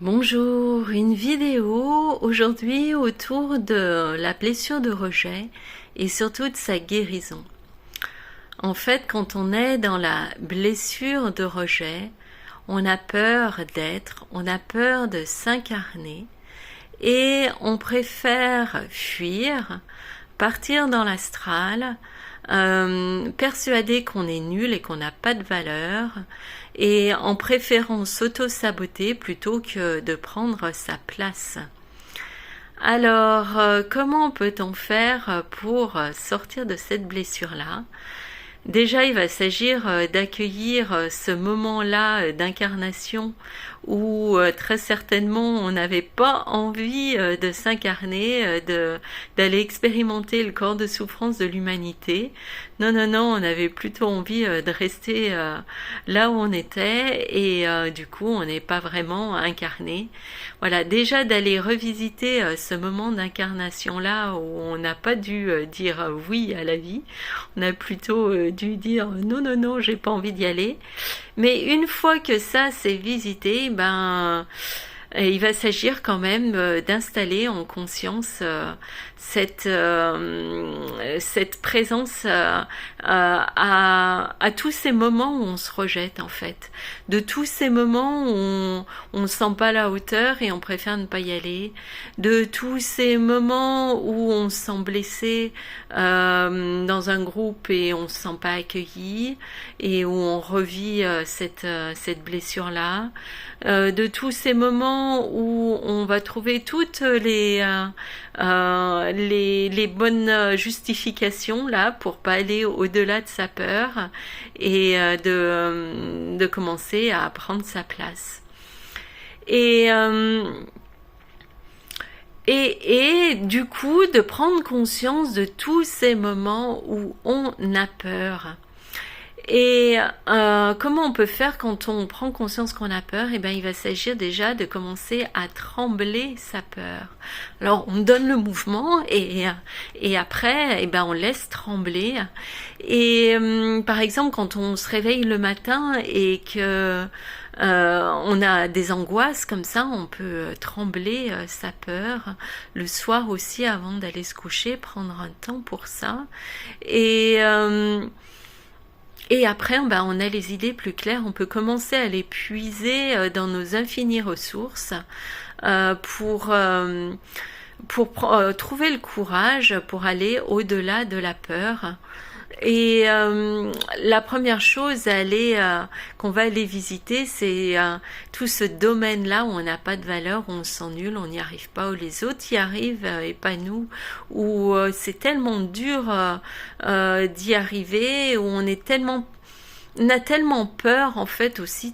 Bonjour, une vidéo aujourd'hui autour de la blessure de rejet et surtout de sa guérison. En fait, quand on est dans la blessure de rejet, on a peur d'être, on a peur de s'incarner et on préfère fuir, partir dans l'astral, persuadé qu'on est nul et qu'on n'a pas de valeur, et en préférant s'auto-saboter plutôt que de prendre sa place. Alors, comment peut-on faire pour sortir de cette blessure-là ? Déjà, il va s'agir d'accueillir ce moment-là d'incarnation où très certainement on n'avait pas envie de s'incarner, d'aller expérimenter le corps de souffrance de l'humanité. Non, non, non, on avait plutôt envie de rester là où on était et du coup on n'est pas vraiment incarné. Voilà, déjà d'aller revisiter ce moment d'incarnation-là où on n'a pas dû dire oui à la vie, on a plutôt dû dire non, non, non, j'ai pas envie d'y aller. Mais une fois que ça c'est visité, il va s'agir quand même d'installer en conscience cette présence à tous ces moments où on se rejette en fait, de tous ces moments où on ne sent pas la hauteur et on préfère ne pas y aller, de tous ces moments où on se sent blessé dans un groupe et on ne se sent pas accueilli et où on revit cette blessure-là, de tous ces moments où on va trouver toutes les bonnes justifications là pour pas aller au-delà de sa peur et de commencer à prendre sa place. Et du coup, de prendre conscience de tous ces moments où on a peur. Et comment on peut faire quand on prend conscience qu'on a peur ? Eh bien, il va s'agir déjà de commencer à trembler sa peur. Alors, on donne le mouvement et après, eh ben, on laisse trembler. Et par exemple, quand on se réveille le matin et que on a des angoisses comme ça, on peut trembler sa peur. Le soir aussi, avant d'aller se coucher, prendre un temps pour ça. Et après, on a les idées plus claires, on peut commencer à les puiser dans nos infinies ressources pour trouver le courage pour aller au-delà de la peur. Et la première chose qu'on va aller visiter, c'est tout ce domaine-là où on n'a pas de valeur, où on se sent nul, on n'y arrive pas, où les autres y arrivent et pas nous, où c'est tellement dur d'y arriver, où on a tellement peur en fait aussi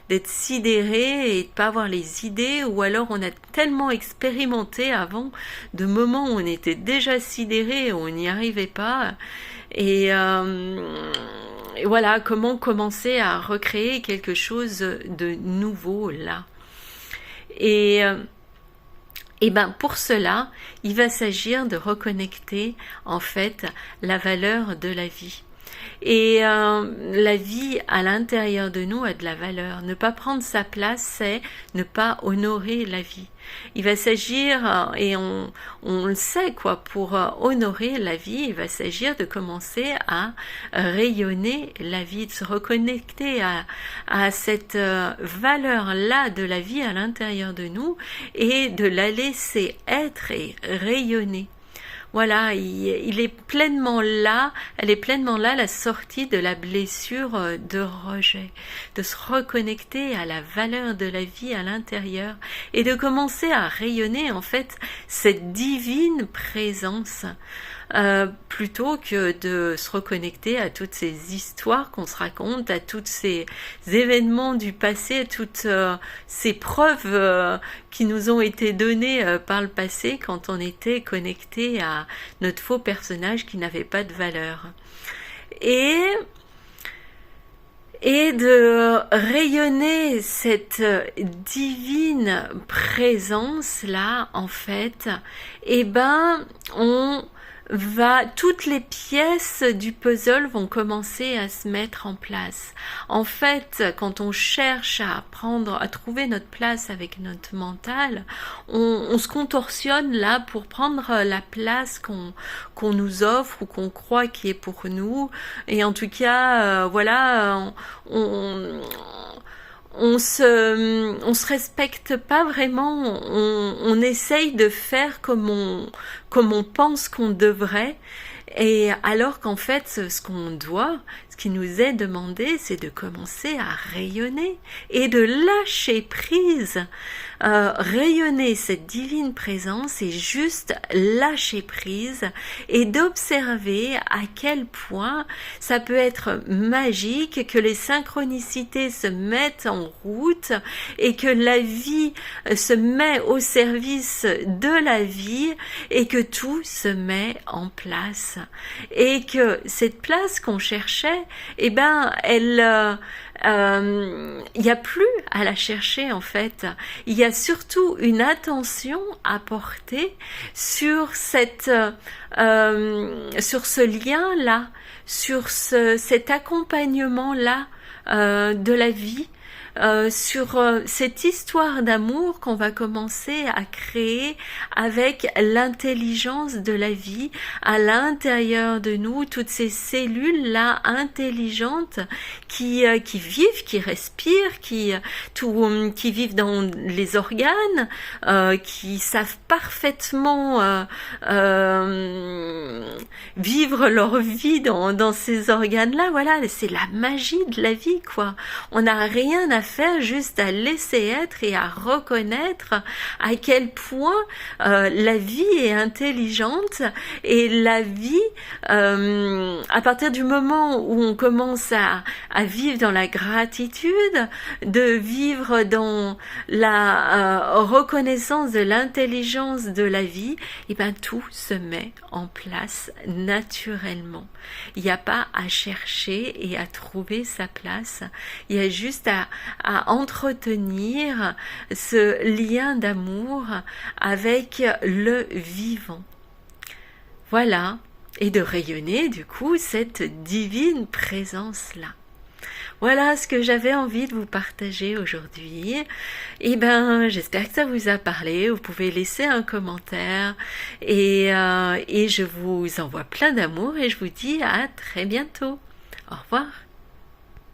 d'être sidéré et de pas avoir les idées, ou alors on a tellement expérimenté avant de moments où on était déjà sidéré et où on n'y arrivait pas. Et voilà, comment commencer à recréer quelque chose de nouveau là. Et pour cela, il va s'agir de reconnecter en fait la valeur de la vie. Et la vie à l'intérieur de nous a de la valeur. Ne pas prendre sa place, c'est ne pas honorer la vie. Il va s'agir, et on le sait quoi, pour honorer la vie, il va s'agir de commencer à rayonner la vie, de se reconnecter à cette valeur-là de la vie à l'intérieur de nous et de la laisser être et rayonner. Voilà, il est pleinement là, elle est pleinement là la sortie de la blessure de rejet, de se reconnecter à la valeur de la vie à l'intérieur et de commencer à rayonner en fait cette divine présence. Plutôt que de se reconnecter à toutes ces histoires qu'on se raconte, à tous ces événements du passé, à toutes ces preuves qui nous ont été données par le passé quand on était connecté à notre faux personnage qui n'avait pas de valeur. Et de rayonner cette divine présence là en fait, on toutes les pièces du puzzle vont commencer à se mettre en place. En fait, quand on cherche à trouver notre place avec notre mental, on se contorsionne là pour prendre la place qu'on nous offre ou qu'on croit qui est pour nous. Et en tout cas, voilà, on se respecte pas vraiment, on essaye de faire comme on pense qu'on devrait, et alors qu'en fait ce qu'on doit, ce qui nous est demandé, c'est de commencer à rayonner et de lâcher prise. Rayonner cette divine présence et juste lâcher prise et d'observer à quel point ça peut être magique, que les synchronicités se mettent en route et que la vie se met au service de la vie et que tout se met en place. Et que cette place qu'on cherchait, eh ben, il n'y a plus à la chercher en fait. Il y a surtout une attention à porter sur sur ce lien-là, sur cet accompagnement-là de la vie, sur cette histoire d'amour qu'on va commencer à créer avec l'intelligence de la vie à l'intérieur de nous, toutes ces cellules-là intelligentes qui vivent, qui respirent, qui vivent dans les organes, qui savent parfaitement vivre leur vie dans ces organes-là. Voilà, c'est la magie de la vie, quoi. On n'a rien à faire, juste à laisser être et à reconnaître à quel point la vie est intelligente, et la vie, à partir du moment où on commence à vivre dans la gratitude, de vivre dans la reconnaissance de l'intelligence de la vie, et ben tout se met en place naturellement. Il n'y a pas à chercher et à trouver sa place, il y a juste à entretenir ce lien d'amour avec le vivant. Voilà, et de rayonner du coup cette divine présence-là. Voilà ce que j'avais envie de vous partager aujourd'hui. Et ben, j'espère que ça vous a parlé. Vous pouvez laisser un commentaire et je vous envoie plein d'amour et je vous dis à très bientôt. Au revoir.